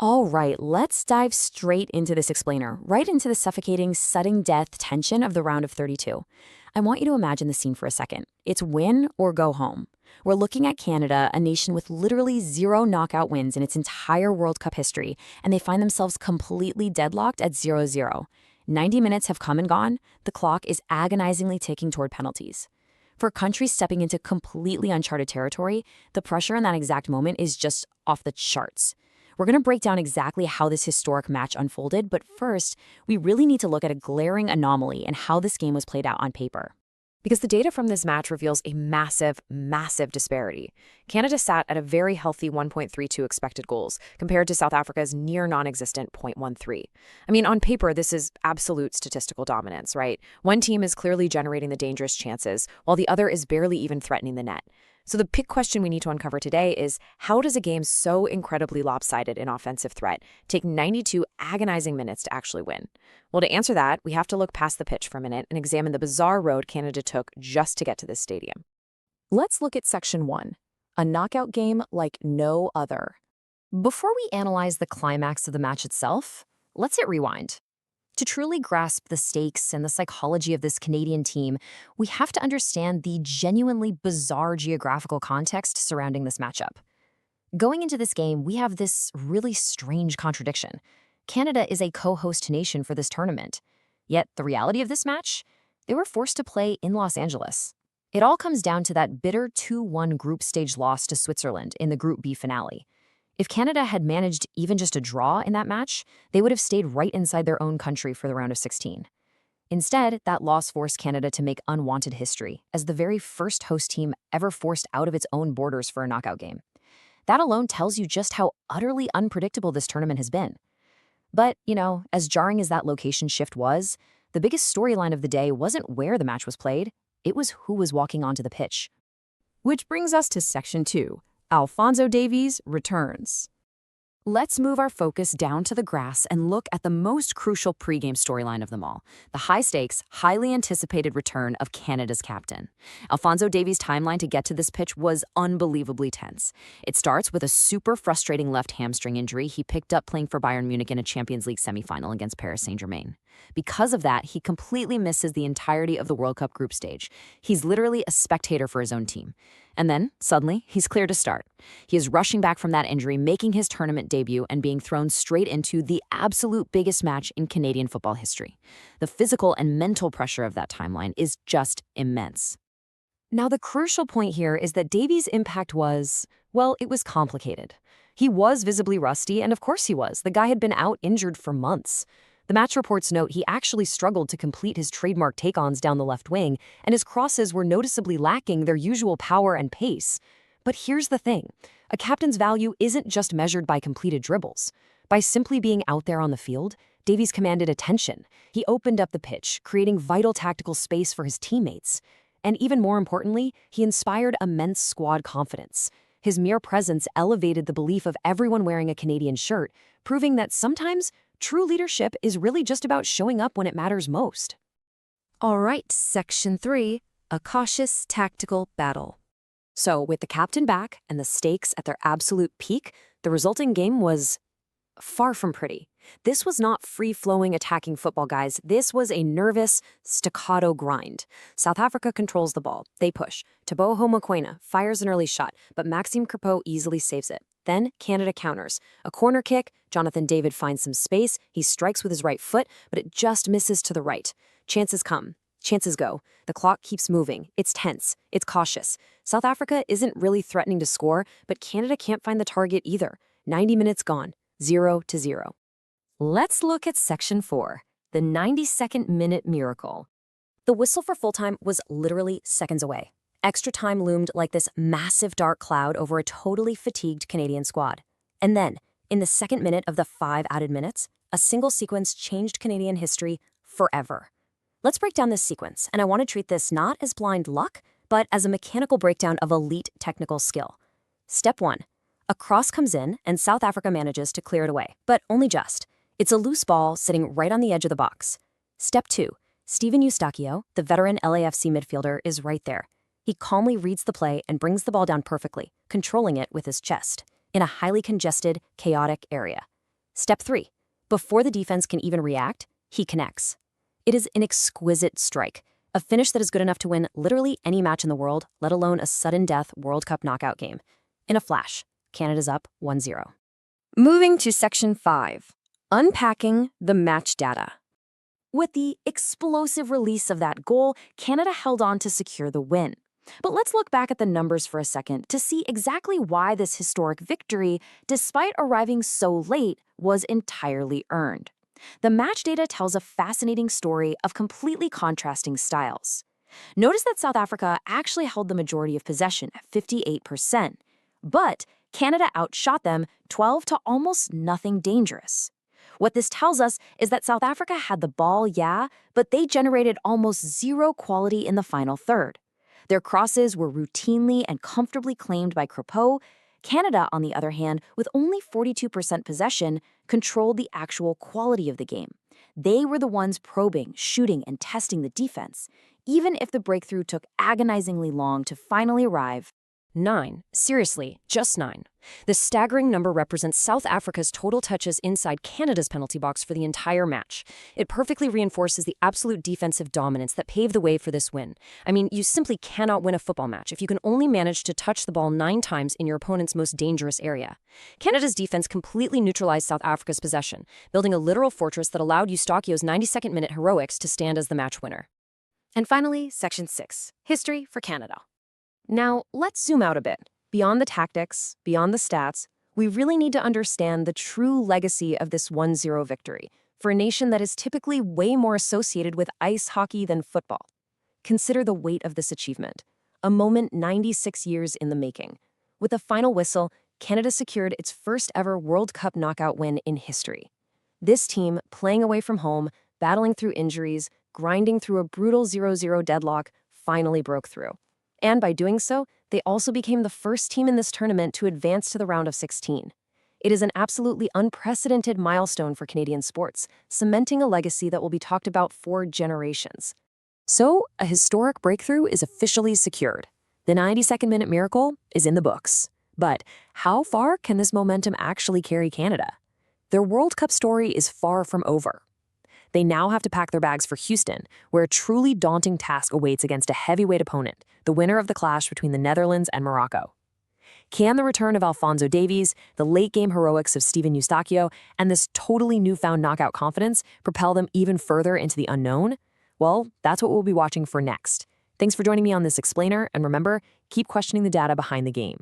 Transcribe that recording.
All right, let's dive straight into this explainer, right into the suffocating, sudden death tension of the round of 32. I want you to imagine the scene for a second. It's win or go home. We're looking at Canada, a nation with literally zero knockout wins in its entire World Cup history, and they find themselves completely deadlocked at 0-0. 90 minutes have come and gone. The clock is agonizingly ticking toward penalties. For a country stepping into completely uncharted territory, the pressure in that exact moment is just off the charts. We're going to break down exactly how this historic match unfolded, but first, we really need to look at a glaring anomaly and how this game was played out on paper. Because the data from this match reveals a massive, massive disparity. Canada sat at a very healthy 1.32 expected goals, compared to South Africa's near non-existent 0.13. I mean, on paper, this is absolute statistical dominance, right? One team is clearly generating the dangerous chances, while the other is barely even threatening the net. So the big question we need to uncover today is, how does a game so incredibly lopsided in offensive threat take 92 agonizing minutes to actually win? Well, to answer that, we have to look past the pitch for a minute and examine the bizarre road Canada took just to get to this stadium. Let's look at Section 1, a knockout game like no other. Before we analyze the climax of the match itself, let's hit rewind. To truly grasp the stakes and the psychology of this Canadian team, we have to understand the genuinely bizarre geographical context surrounding this matchup. Going into this game, we have this really strange contradiction. Canada is a co-host nation for this tournament. Yet the reality of this match? They were forced to play in Los Angeles. It all comes down to that bitter 2-1 group stage loss to Switzerland in the Group B finale. If Canada had managed even just a draw in that match, they would have stayed right inside their own country for the round of 16. Instead, that loss forced Canada to make unwanted history as the very first host team ever forced out of its own borders for a knockout game. That alone tells you just how utterly unpredictable this tournament has been. But, as jarring as that location shift was, the biggest storyline of the day wasn't where the match was played, it was who was walking onto the pitch. Which brings us to Section 2. Alphonso Davies returns. Let's move our focus down to the grass and look at the most crucial pregame storyline of them all, the high-stakes, highly anticipated return of Canada's captain. Alphonso Davies' timeline to get to this pitch was unbelievably tense. It starts with a super frustrating left hamstring injury he picked up playing for Bayern Munich in a Champions League semifinal against Paris Saint-Germain. Because of that, he completely misses the entirety of the World Cup group stage. He's literally a spectator for his own team. And then, suddenly, he's clear to start. He is rushing back from that injury, making his tournament debut and being thrown straight into the absolute biggest match in Canadian football history. The physical and mental pressure of that timeline is just immense. Now, the crucial point here is that Davies' impact was, well, it was complicated. He was visibly rusty, and of course he was. The guy had been out injured for months. The match reports note he actually struggled to complete his trademark take-ons down the left wing, and his crosses were noticeably lacking their usual power and pace. But here's the thing. A captain's value isn't just measured by completed dribbles. By simply being out there on the field, Davies commanded attention. He opened up the pitch, creating vital tactical space for his teammates. And even more importantly, he inspired immense squad confidence. His mere presence elevated the belief of everyone wearing a Canadian shirt, proving that sometimes true leadership is really just about showing up when it matters most. All right, Section 3, a cautious tactical battle. So, with the captain back and the stakes at their absolute peak, the resulting game was far from pretty. This was not free-flowing attacking football, guys. This was a nervous, staccato grind. South Africa controls the ball. They push. Teboho Mokoena fires an early shot, but Maxime Crepeau easily saves it. Then Canada counters. A corner kick, Jonathan David finds some space, he strikes with his right foot, but it just misses to the right. Chances come. Chances go. The clock keeps moving. It's tense. It's cautious. South Africa isn't really threatening to score, but Canada can't find the target either. 90 minutes gone. 0-0. Let's look at Section 4, the 92nd minute miracle. The whistle for full-time was literally seconds away. Extra time loomed like this massive dark cloud over a totally fatigued Canadian squad. And then, in the second minute of the 5 added minutes, a single sequence changed Canadian history forever. Let's break down this sequence, and I want to treat this not as blind luck, but as a mechanical breakdown of elite technical skill. Step 1. A cross comes in, and South Africa manages to clear it away, but only just. It's a loose ball sitting right on the edge of the box. Step 2. Steven Eustaquio, the veteran LAFC midfielder, is right there. He calmly reads the play and brings the ball down perfectly, controlling it with his chest, in a highly congested, chaotic area. Step 3. Before the defense can even react, he connects. It is an exquisite strike, a finish that is good enough to win literally any match in the world, let alone a sudden death World Cup knockout game. In a flash, Canada's up 1-0. Moving to Section 5. Unpacking the match data. With the explosive release of that goal, Canada held on to secure the win. But let's look back at the numbers for a second to see exactly why this historic victory, despite arriving so late, was entirely earned. The match data tells a fascinating story of completely contrasting styles. Notice that South Africa actually held the majority of possession at 58%, but Canada outshot them 12 to almost nothing dangerous. What this tells us is that South Africa had the ball, yeah, but they generated almost zero quality in the final third. Their crosses were routinely and comfortably claimed by Crepeau. Canada, on the other hand, with only 42% possession, controlled the actual quality of the game. They were the ones probing, shooting, and testing the defense, even if the breakthrough took agonizingly long to finally arrive. 9. Seriously, just 9. The staggering number represents South Africa's total touches inside Canada's penalty box for the entire match. It perfectly reinforces the absolute defensive dominance that paved the way for this win. I mean, you simply cannot win a football match if you can only manage to touch the ball 9 times in your opponent's most dangerous area. Canada's defense completely neutralized South Africa's possession, building a literal fortress that allowed Eustaquio's 92nd minute heroics to stand as the match winner. And finally, Section 6. History for Canada. Now, let's zoom out a bit. Beyond the tactics, beyond the stats, we really need to understand the true legacy of this 1-0 victory for a nation that is typically way more associated with ice hockey than football. Consider the weight of this achievement, a moment 96 years in the making. With the final whistle, Canada secured its first ever World Cup knockout win in history. This team, playing away from home, battling through injuries, grinding through a brutal 0-0 deadlock, finally broke through. And by doing so, they also became the first team in this tournament to advance to the round of 16. It is an absolutely unprecedented milestone for Canadian sports, cementing a legacy that will be talked about for generations. So, a historic breakthrough is officially secured. The 92nd minute miracle is in the books. But how far can this momentum actually carry Canada? Their World Cup story is far from over. They now have to pack their bags for Houston, where a truly daunting task awaits against a heavyweight opponent, the winner of the clash between the Netherlands and Morocco. Can the return of Alphonso Davies, the late-game heroics of Eustaquio, and this totally newfound knockout confidence propel them even further into the unknown? Well, that's what we'll be watching for next. Thanks for joining me on this explainer, and remember, keep questioning the data behind the game.